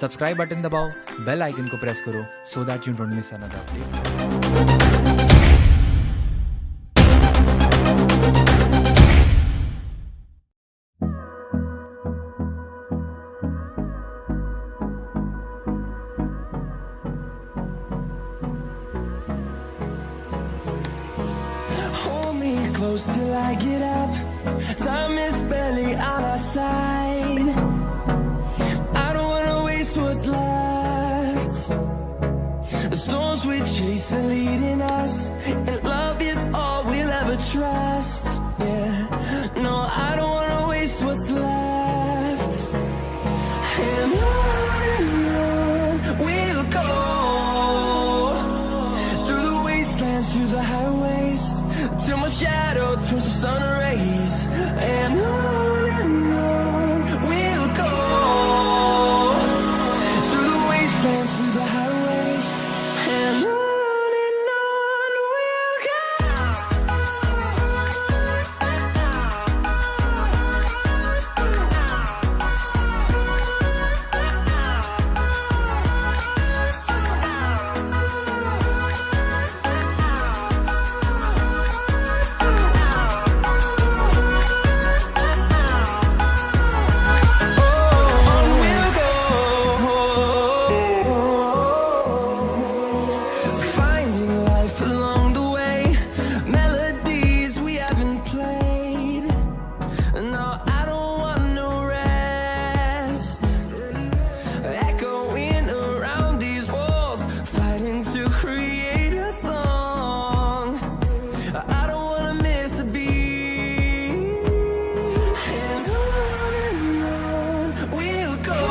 Subscribe button दबाओ, bell icon को press करो so that you don't miss another update. Hold me close till I get up. Time is barely on our side. I don't wanna waste what's left. The storms we chase are leading us, and love is all we'll ever trust. Yeah, no, I don't wanna waste what's left. And on we'll go, through the wastelands, through the highways, till my shadow turns to sun rays. And on we'll go, through the wastelands, through the highways, and on we'll go. Finding life along the way, melodies we haven't played. No, I don't want no rest. Echoing around these walls, fighting to create a song. I don't wanna miss a beat. And on we'll go,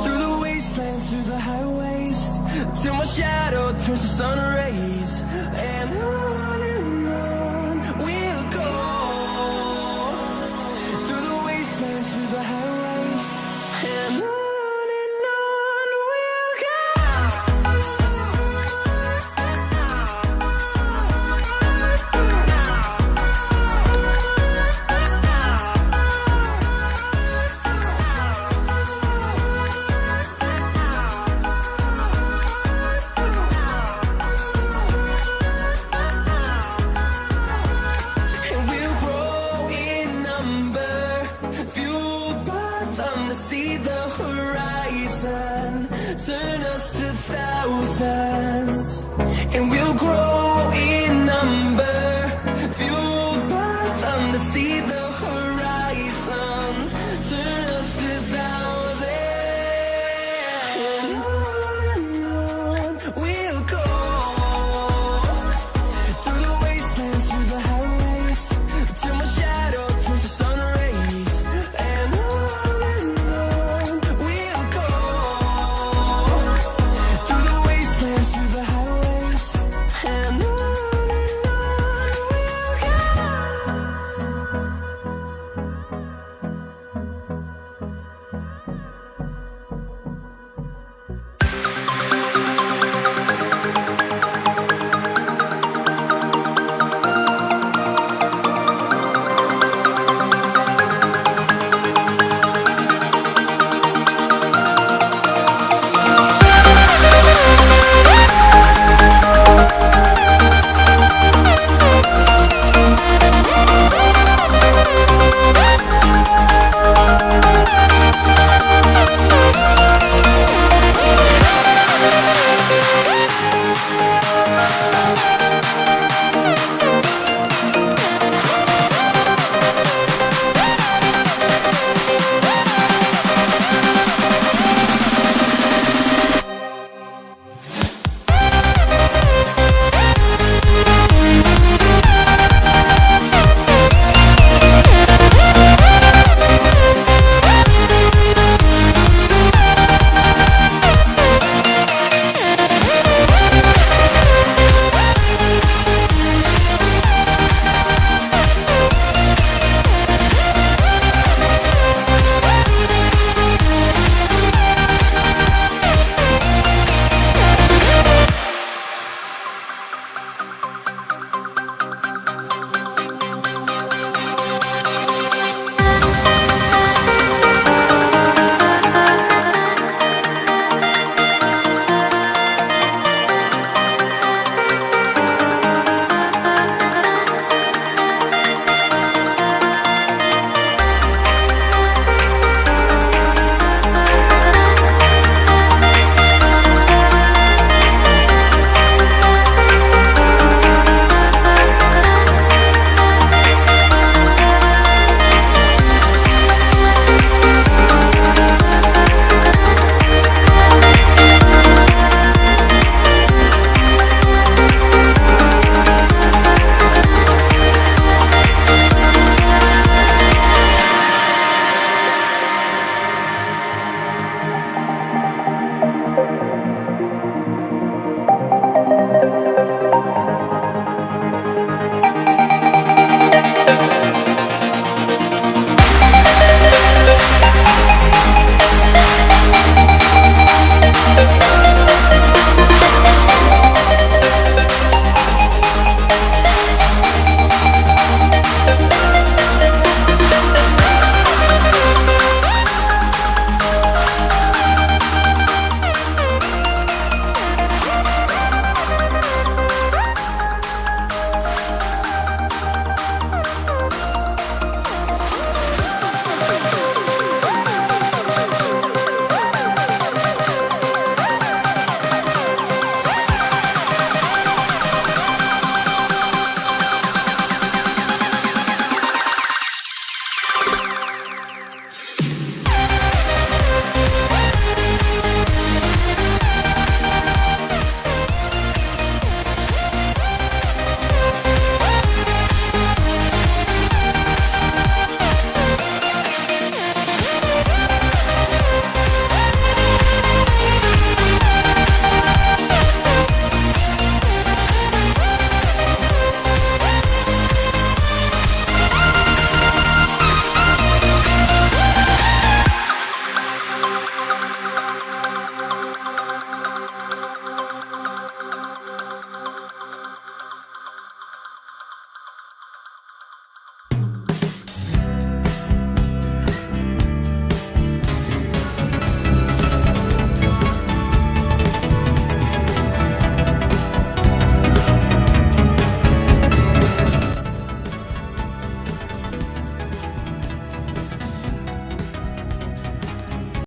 through the wastelands, through the highways, till my shadow turns to sun rays. And on we'll go, through the wastelands, through the highways, and on we'll go. And we'll grow in number, fueled by them to see the horizon, turn us to thousands. And we'll grow